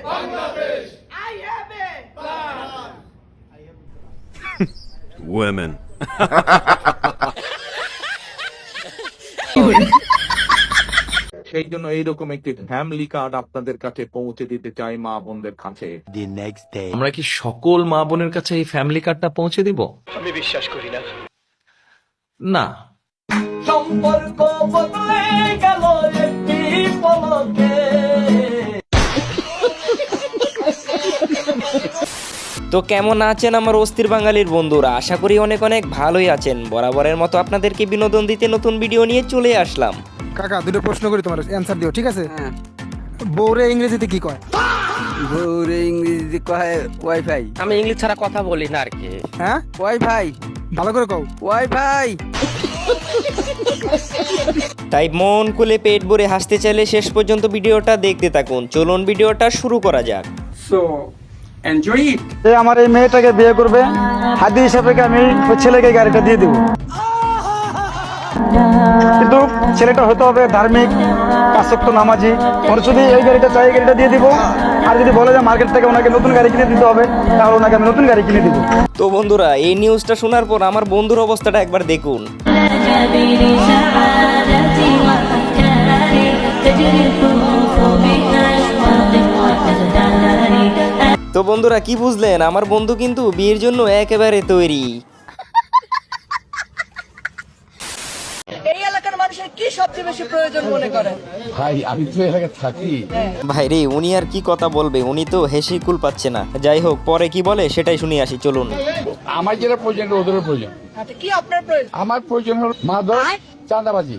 Bangladesh. I have a plan. Women. সেই জন্য এইরকম একটি ফ্যামিলি কার্ড আপনাদের কাছে পৌঁছে দিতে চাই মা বোনদের কাছে। আমরা কি সকল মা বোনের কাছে এই ফ্যামিলি কার্ডটা পৌঁছে দিব? আমি বিশ্বাস করি না। না। সম্পর্ক বদলে গেল একটি পলকে। তো কেমন আছেন আমার অস্থির বাঙালির বন্ধুরা? আশা করি অনেক অনেক ভালোই আছেন। বরাবরের মতো আপনাদেরকে বিনোদন দিতে নতুন ভিডিও নিয়ে চলে আসলাম। কাকা দুটো প্রশ্ন করি, তোমার অ্যানসার দিও, ঠিক আছে? বউরে ইংরেজিতে কি কয়? বউরে ইংরেজিতে কয় ওয়াইফাই। আমি ইংলিশ ছাড়া কথা বলি না আর কি। হ্যাঁ, ওয়াইফাই। ভালো করে কও। ওয়াইফাই। তাই মন খুলে পেট ভরে হাসতে চাইলে শেষ পর্যন্ত ভিডিওটা দেখতে থাকুন। চলুন ভিডিওটা শুরু করা যাক। আমার এই মেয়েটাকে বিয়ে করবে, হাদি হিসাবে আমি ছেলেকে গাড়িটা দিয়ে দেবো, কিন্তু ছেলেটা হতে হবে ধার্মিক, পাঁচওয়াক্ত নামাজি। ওর যদি এই গাড়িটা চাই, এই গাড়িটা দিয়ে দিব। আর যদি বলে যে মার্কেট থেকে ওনাকে নতুন গাড়ি কিনে দিতে হবে, তাহলে ওনাকে আমি নতুন গাড়ি কিনে দিব। তো বন্ধুরা, এই নিউজটা শোনার পর আমার বন্ধুর অবস্থাটা একবার দেখুন। তো বন্ধুরা, কি বুঝলেন? আমার বন্ধু কিন্তু বিয়ের জন্য একেবারে তৈরি। এই এলাকার মানুষের কি সবচেয়ে বেশি প্রয়োজন মনে করে? ভাই আমি তো এলাকায় থাকি। ভাই রে, উনি আর কি কথা বলবে? উনি তো হেসেই কুল পাচ্ছে না। যাই হোক, পরে কি বলে সেটাই শুনে আসি, চলুন। আমার যেটা প্রয়োজন ওদেরও প্রয়োজন। আচ্ছা, কি আপনার প্রয়োজন? আমার প্রয়োজন হলো মাদক, চাঁদাবাজি।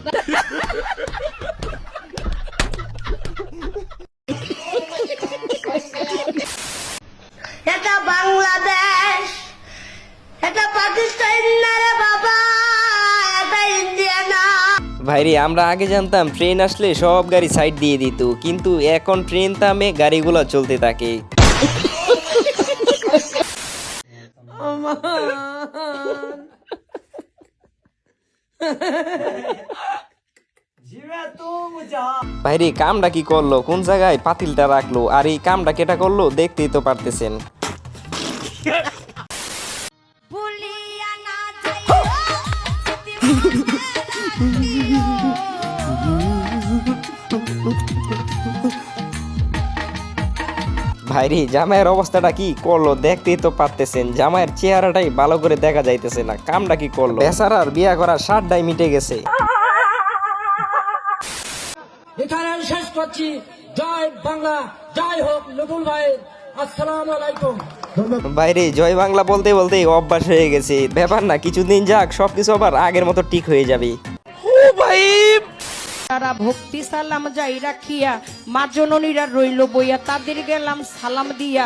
এটা বাংলাদেশ, এটা পাকিস্তান না রে বাবা, এটা ইন্ডিয়া না। ভাইরে, আমরা আগে জানতাম ট্রেন আসলে সব গাড়ি সাইড দিয়ে দিত, কিন্তু এখন ট্রেন থামে গাড়িগুলো চলতে থাকে। ভাইরে, কামটা কি করলো? কোন জায়গায় পাতিলটা রাখলো? আর এই কামটা কেটা করলো দেখতেই তো পারতেছেন। ভাইরে, জামাইয়ের অবস্থাটা কি করলো দেখতেই তো পারতেছেন। জামাইয়ের চেহারাটাই ভালো করে দেখা যাইতেছে না। কামটা কি করলো? বেচারার বিয়া করার সাতটাই মিটে গেছে। এখানে শেষ করছি। জয় বাংলা, জয় হোক নকুল ভাই। আসসালামু আলাইকুম। বাইরে জয় বাংলা বলতে বলতে অভ্যাস হয়ে গেছে। ব্যাপার না, কিছুদিন যাক, সবকিছু আবার আগের মতো ঠিক হয়ে যাবে। তারা ভক্তি সালাম যাই রাখিয়া, মা জননীরা রইল বইয়া, তাদের গেলাম সালাম দিয়া।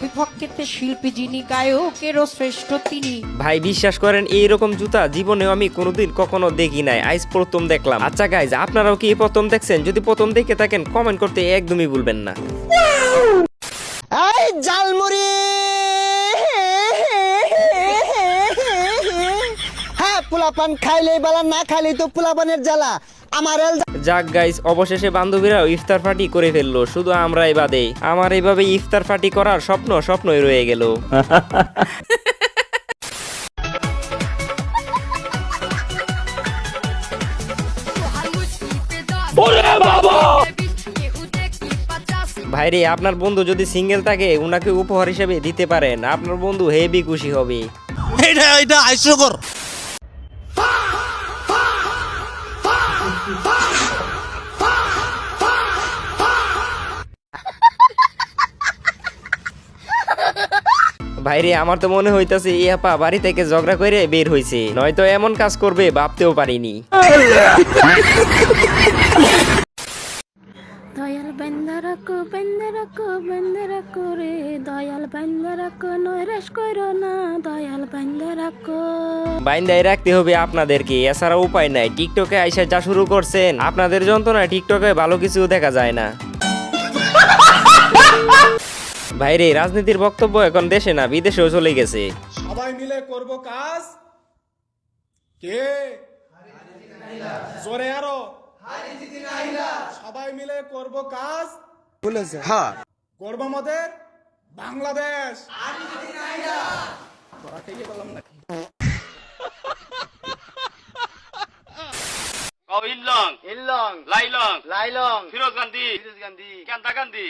বিপক্ষেতে শিল্পী যিনি, গায়কেরও শ্রেষ্ঠ তিনি। ভাই বিশ্বাস করেন, এইরকম জুতা জীবনেও আমি কোনোদিন কখনো দেখি নাই, আজ প্রথম দেখলাম। আচ্ছা গাইজ, আপনারাও কি প্রথম দেখছেন? যদি প্রথম দেখে থাকেন কমেন্ট করতে একদমই ভুলবেন না। এই জালমুড়ি। হ্যাঁ, পোলাপান খাইলেই বালা, না খাইলেই তো পোলাপানের জ্বালা। আমার যাক গাইজ, অবশেষে বান্ধবীরাও ইফতার পার্টি করে ফেললো, শুধু আমরাই বাদে। আমার এইভাবে ইফতার পার্টি করার স্বপ্নই রয়ে গেল। ভাইরে, আপনার বন্ধু যদি সিঙ্গেল থাকে, উনাকে উপহার হিসেবে দিতে পারেন। আপনার বন্ধু হেভি খুশি হবে। এটা হাস্যকর। ভাইরে, আমার তো মনে হইতাছে এই আপা বাড়ি থেকে ঝগড়া করে বের হইছে, নয়তো এমন কাজ করবে ভাবতেও পারিনি। দয়াল বান্দা রাখো, বান্দা রাখো, বান্দা রাখো রে, দয়াল বান্দা রাখো, নৈরাশ করো না, দয়াল বান্দা রাখো। বাইন্দাই রাখতে হবে আপনাদেরকে, এছাড়া উপায় নাই। টিকটকে আইসা যা শুরু করছেন, আপনাদের যন্ত্রণা টিকটকে ভালো কিছু দেখা যায় না। ভাইরে, রাজনীতির বক্তব্য এখন দেশে না, বিদেশেও চলে গেছে। সবাই মিলে করব কাজ, কে জোরে আরো সবাই মিলে করব কাজ, বলেছে হ্যাঁ। করবো আমাদের বাংলাদেশ। ইল্লং ইল্লং লাইলং লাইলং ফিরোজ গান্ধী কান্দা গান্ধী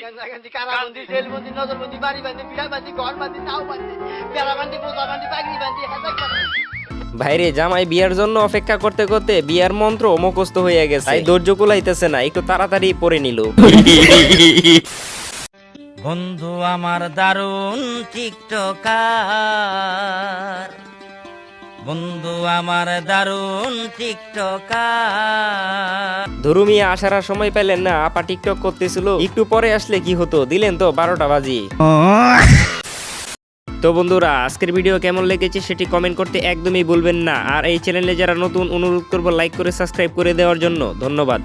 কারাবন্দি জেলবন্দি নজরবন্দি বাড়ি বান্ধি বিড়া বান্ধি ঘর বান্ধি তাও বান্ধি বেড়া বান্ধি বোঝা বান্ধি পাগড়ি বান্ধি হাজার ভাইরে জামাই বিয়ার জন্য অপেক্ষা করতে করতে বিয়ার মন্ত্র মুখস্থ হয়ে গেছে, তাই ধৈর্য কুলাইতেছে না, একটু তাড়াতাড়ি পড়ে নিল। বন্ধু আমার দারুণ টিকটকার, বন্ধু আমার দারুণ টিকটকার। ধরুমিয়া আসার আর সময় পেলেন না, আপা টিকটক করতেছিল, একটু পরে আসলে কি হতো, দিলেন তো 12টা বাজি। তো বন্ধুরা, আজকের ভিডিও কেমন লেগেছে সেটি কমেন্ট করতে একদমই ভুলবেন না। আর এই চ্যানেলে যারা নতুন, অনুরোধ করবো লাইক করে সাবস্ক্রাইব করে দেওয়ার জন্য। ধন্যবাদ।